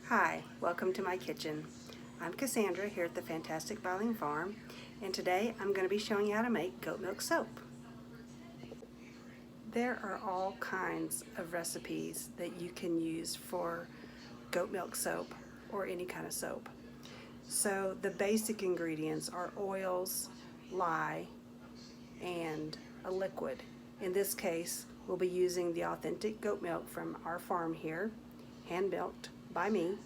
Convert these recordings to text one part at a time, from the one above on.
Hi, welcome to my kitchen. I'm Cassandra here at the Fantastic Biling Farm, and today I'm going to be showing you how to make goat milk soap. There are all kinds of recipes that you can use for goat milk soap or any kind of soap. So the basic ingredients are oils, lye, and a liquid. In this case, we'll be using the authentic goat milk from our farm here, hand milked by me.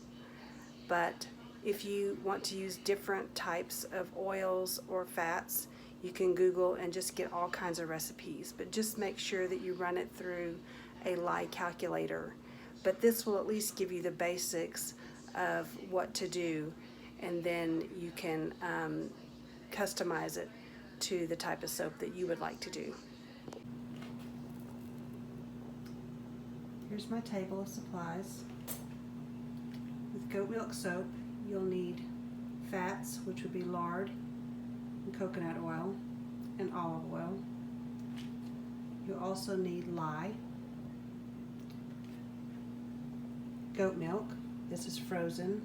But if you want to use different types of oils or fats, you can Google and just get all kinds of recipes. But just make sure that you run it through a lye calculator. But this will at least give you the basics of what to do, and then you can customize it to the type of soap that you would like to do. Here's my table of supplies. With goat milk soap, you'll need fats, which would be lard and coconut oil and olive oil. You'll also need lye, goat milk, this is frozen,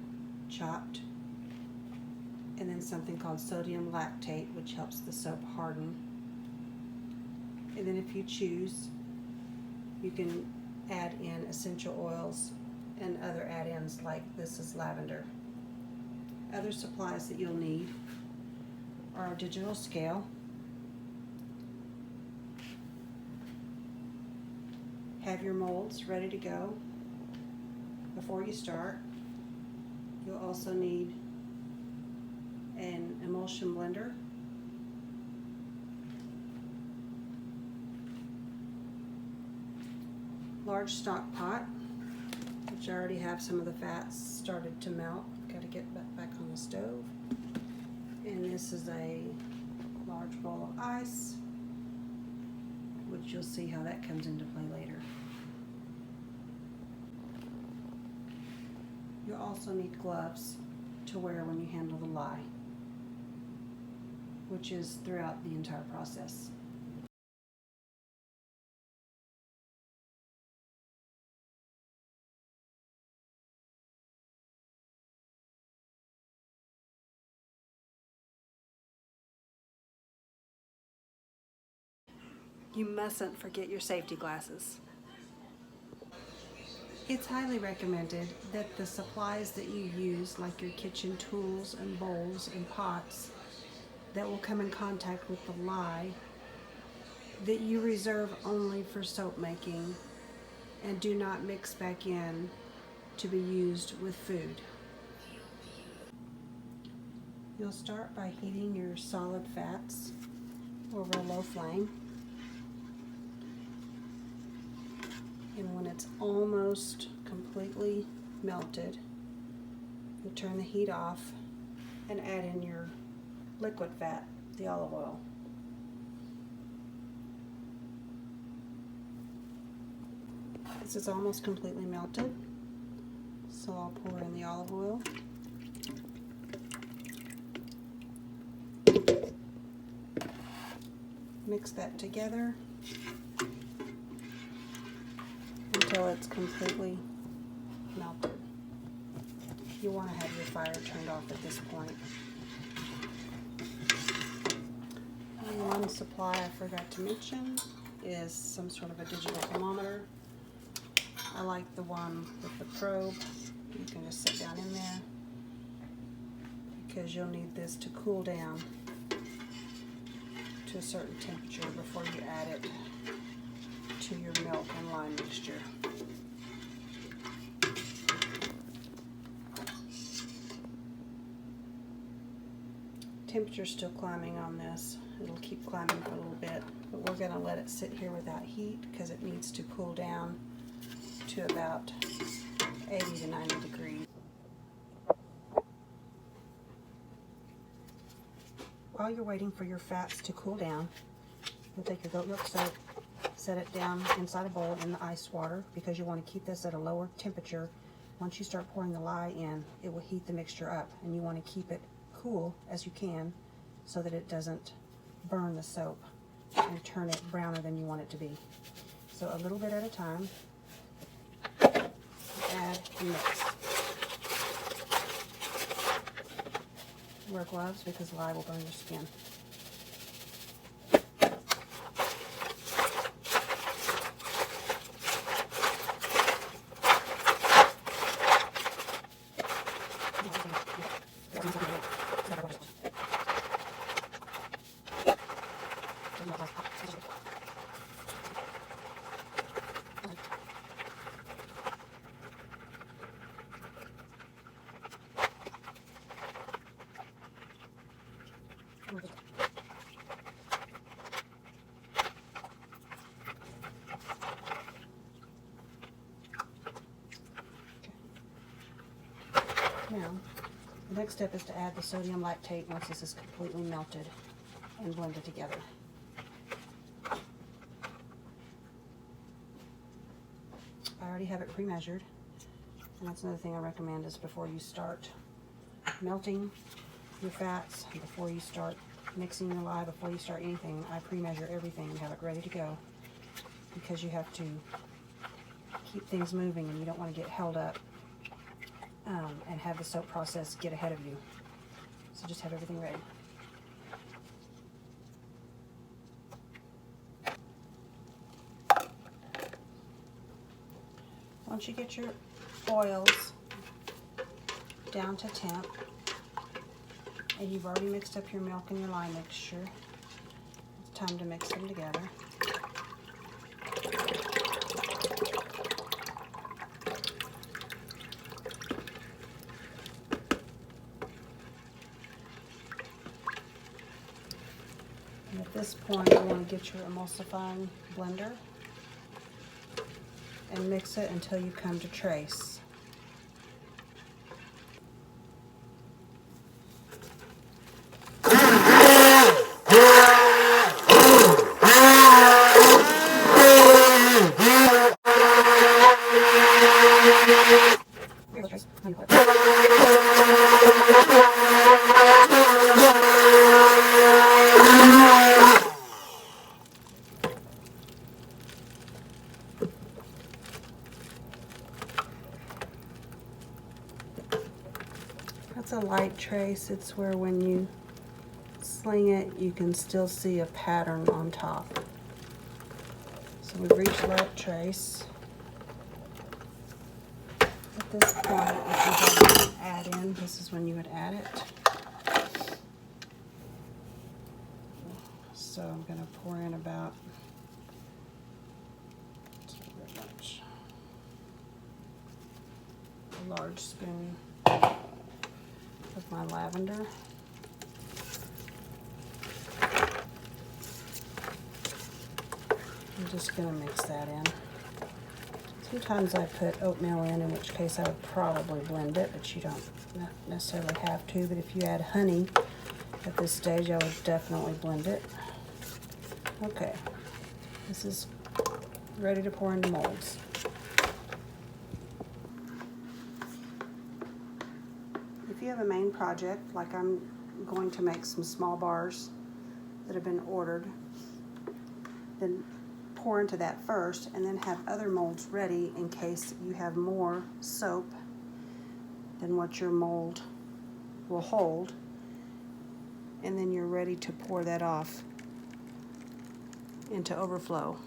chopped, and then something called sodium lactate, which helps the soap harden. And then if you choose, you can add in essential oils and other add-ins, like this is lavender. Other supplies that you'll need are a digital scale, have your molds ready to go before you start. You'll also need an emulsion blender, large stock pot, which I already have some of the fats started to melt. Got to get back on the stove. And this is a large bowl of ice, which you'll see how that comes into play later. You'll also need gloves to wear when you handle the lye, which is throughout the entire process. You mustn't forget your safety glasses. It's highly recommended that the supplies that you use, like your kitchen tools and bowls and pots that will come in contact with the lye, that you reserve only for soap making and do not mix back in to be used with food. You'll start by heating your solid fats over a low flame. And when it's almost completely melted, you turn the heat off and add in your liquid fat, the olive oil. This is almost completely melted, so I'll pour in the olive oil. Mix that together until it's completely melted. You want to have your fire turned off at this point. And one supply I forgot to mention is some sort of a digital thermometer. I like the one with the probe. You can just sit down in there because you'll need this to cool down to a certain temperature before you add it to your milk and lime mixture. Temperature's still climbing on this. It'll keep climbing for a little bit, but we're going to let it sit here without heat because it needs to cool down to about 80 to 90 degrees. While you're waiting for your fats to cool down, you'll take your goat milk soap, set it down inside a bowl in the ice water because you want to keep this at a lower temperature. Once you start pouring the lye in, it will heat the mixture up, and you want to keep it cool as you can so that it doesn't burn the soap and turn it browner than you want it to be. So a little bit at a time, add and mix. wear gloves because lye will burn your skin. Now, the next step is to add the sodium lactate once this is completely melted and blended together. I already have it pre-measured, and that's another thing I recommend is before you start melting your fats, before you start mixing your lye, before you start anything, I pre-measure everything and have it ready to go, because you have to keep things moving and you don't want to get held up and have the soap process get ahead of you. So just have everything ready. Once you get your oils down to temp, and you've already mixed up your milk and your lye mixture, it's time to mix them together. And at this point, you want to get your emulsifying blender and mix it until you come to trace. That's a light trace. It's where when you sling it, you can still see a pattern on top. So we've reached light trace. At this point, if you have to add in, this is when you would add it. So I'm going to pour in about a large spoon of my lavender. I'm just going to mix that in. Sometimes I put oatmeal in which case I would probably blend it, but you don't necessarily have to. But if you add honey at this stage, I would definitely blend it. Okay, this is ready to pour into molds. If you have a main project, like I'm going to make some small bars that have been ordered, then pour into that first and then have other molds ready in case you have more soap than what your mold will hold, and then you're ready to pour that off into overflow.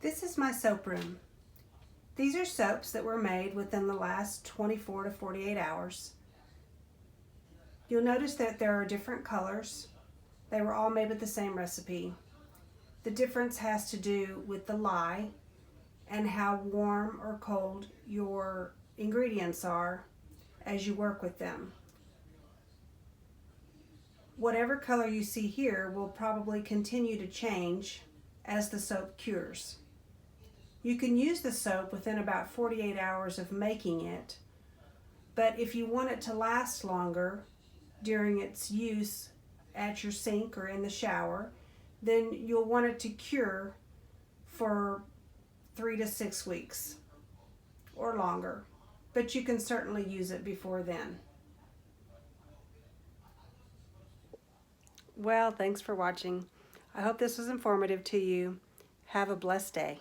This is my soap room. These are soaps that were made within the last 24 to 48 hours. You'll notice that there are different colors. They were all made with the same recipe. The difference has to do with the lye and how warm or cold your ingredients are as you work with them. Whatever color you see here will probably continue to change as the soap cures. You can use the soap within about 48 hours of making it, but if you want it to last longer during its use at your sink or in the shower, then you'll want it to cure for 3 to 6 weeks or longer, but you can certainly use it before then. Well, thanks for watching. I hope this was informative to you. Have a blessed day.